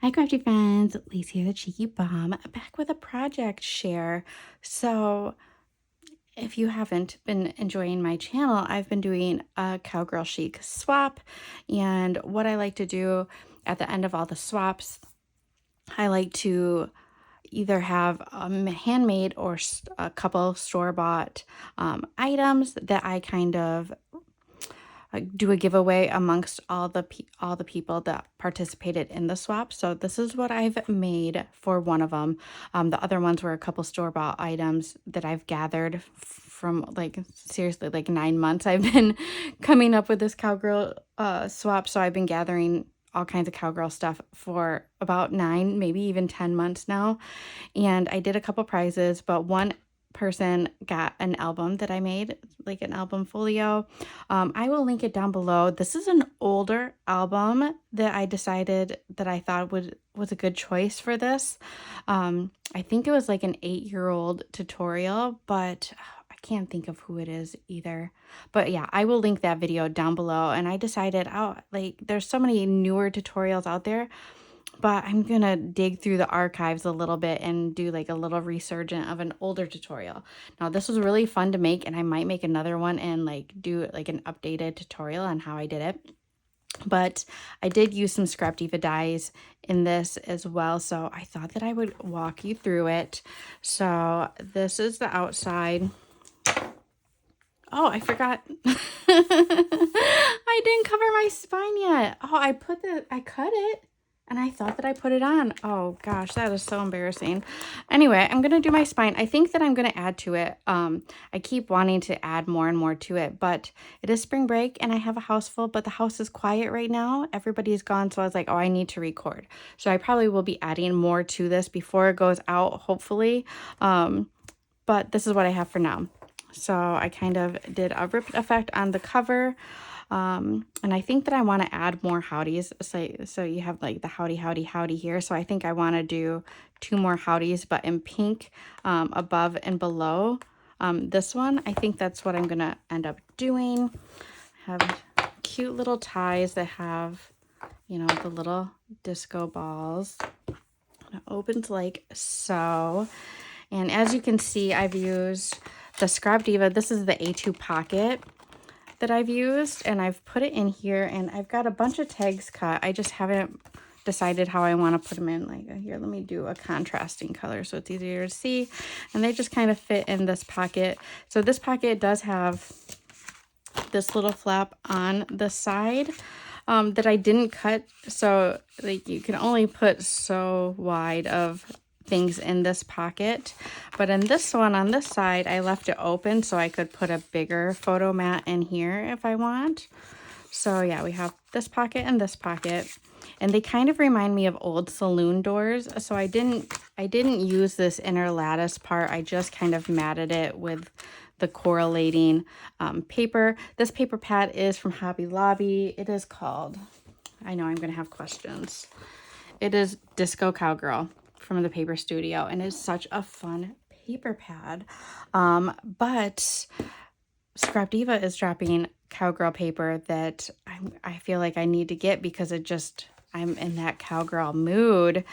Hi, Crafty Friends. Lacey here, the Cheeky Bomb, back with a project share. So, if you haven't been enjoying my channel, I've been doing a Cowgirl Chic swap. And what I like to do at the end of all the swaps, I like to either have handmade or a couple store-bought items that I kind of do a giveaway amongst all the people that participated in the swap. So this is what I've made for one of them. The other ones were a couple store-bought items that I've gathered from, like, seriously, like 9 months I've been coming up with this Cowgirl swap. So I've been gathering all kinds of Cowgirl stuff for about 9, maybe even 10 months now. And I did a couple prizes, but one person got an album that I made, like an album folio. I will link it down below. This is an older album that I decided that I thought was a good choice for this. I think it was like an 8-year-old tutorial, but I can't think of who it is either. But yeah, I will link that video down below. And I decided, oh, like, there's so many newer tutorials out there, but I'm gonna dig through the archives a little bit and do like a little resurgent of an older tutorial. Now, this was really fun to make, and I might make another one and like do like an updated tutorial on how I did it. But I did use some Scrap Diva dyes in this as well, so I thought that I would walk you through it. So this is the outside. Oh, I forgot. I didn't cover my spine yet. Oh, I cut it. And I thought that I put it on. Oh gosh, that is so embarrassing. Anyway, I'm gonna do my spine. I think that I'm gonna add to it. I keep wanting to add more and more to it, but it is spring break and I have a house full, but the house is quiet right now. Everybody's gone, so I was like, oh, I need to record. So I probably will be adding more to this before it goes out, hopefully. But this is what I have for now. So I kind of did a ripped effect on the cover. And I think that I want to add more howdies. So you have like the howdy, howdy, howdy here. So I think I want to do 2 more howdies, but in pink, above and below this one. I think that's what I'm going to end up doing. Have cute little ties that have, you know, the little disco balls. It opens like so. And as you can see, I've used the Scrap Diva. This is the A2 pocket that I've used, and I've put it in here, and I've got a bunch of tags cut. I just haven't decided how I want to put them in. Like, here, let me do a contrasting color so it's easier to see. And they just kind of fit in this pocket. So this pocket does have this little flap on the side that I didn't cut. So like you can only put so wide of things in this pocket, but in this one on this side I left it open so I could put a bigger photo mat in here if I want. So yeah, we have this pocket and this pocket, and they kind of remind me of old saloon doors. So I didn't use this inner lattice part. I just kind of matted it with the correlating paper. This paper pad is from Hobby Lobby. It is called, I know I'm gonna have questions, it is Disco Cowgirl from the Paper Studio, and it's such a fun paper pad. But Scrap Diva is dropping Cowgirl paper that I feel like I need to get because I'm in that Cowgirl mood.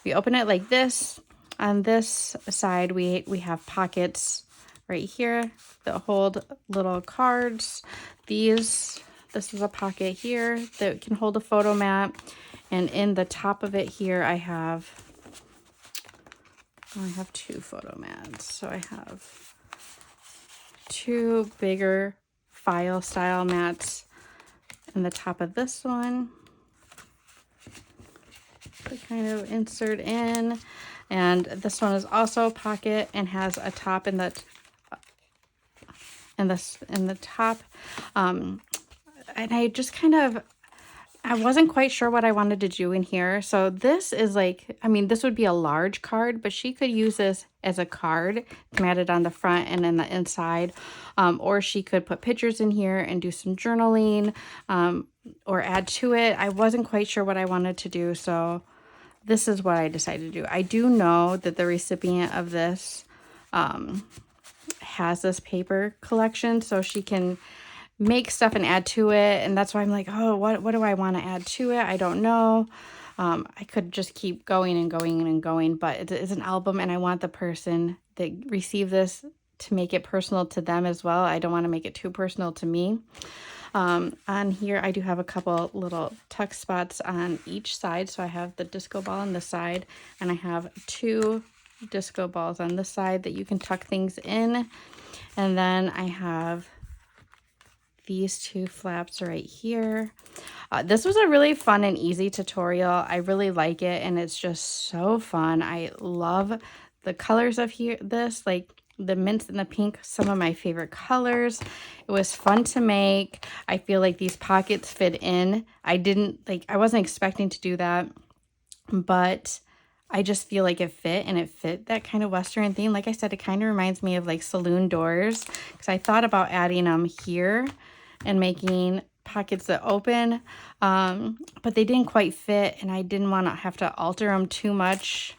We open it like this. On this side, we have pockets right here that hold little cards. This is a pocket here that can hold a photo mat, and in the top of it here I have 2 photo mats. So I have 2 bigger file style mats in the top of this one to kind of insert in. And this one is also a pocket and has a top in the top. And I just kind of, I wasn't quite sure what I wanted to do in here. So this is like, I mean, this would be a large card, but she could use this as a card matted on the front and in the inside. Or she could put pictures in here and do some journaling or add to it. I wasn't quite sure what I wanted to do. So this is what I decided to do. I do know that the recipient of this has this paper collection, so she can make stuff and add to it. And that's why I'm like, oh, what do I want to add to it? I don't know. I could just keep going and going and going, but it's an album and I want the person that received this to make it personal to them as well. I don't want to make it too personal to me. On here, I do have a couple little tuck spots on each side. So I have the disco ball on this side, and I have 2 disco balls on this side that you can tuck things in. And then I have these 2 flaps right here. This was a really fun and easy tutorial. I really like it, and it's just so fun. I love the colors of this, like the mint and the pink, some of my favorite colors. It was fun to make. I feel like these pockets fit in. I wasn't expecting to do that, but I just feel like it fit, and it fit that kind of Western theme. Like I said, it kind of reminds me of like saloon doors, because I thought about adding them here and making pockets that open, but they didn't quite fit, and I didn't want to have to alter them too much.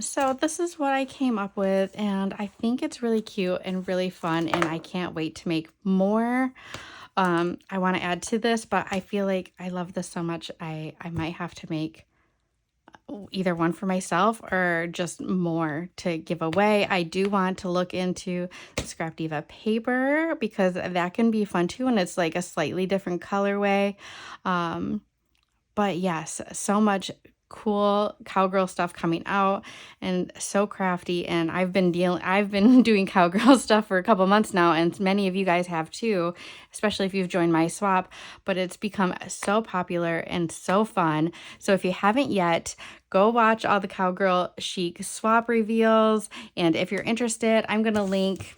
So this is what I came up with, and I think it's really cute and really fun, and I can't wait to make more. I want to add to this, but I feel like I love this so much, I might have to make either one for myself or just more to give away. I do want to look into the Scrap Diva paper, because that can be fun too, and it's like a slightly different colorway. But yes, so much cool Cowgirl stuff coming out, and so crafty. And I've been doing Cowgirl stuff for a couple months now, and many of you guys have too, especially if you've joined my swap. But it's become so popular and so fun. So if you haven't yet, go watch all the Cowgirl chic swap reveals, and if you're interested, I'm gonna link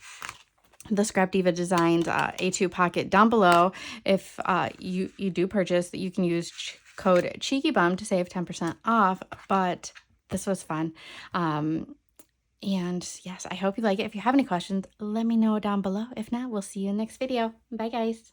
the Scrap Diva Designs A2 pocket down below. If you do purchase, you can use code CheekyBum to save 10% off. But this was fun, and yes, I hope you like it. If you have any questions, let me know down below. If not, we'll see you in the next video. Bye guys.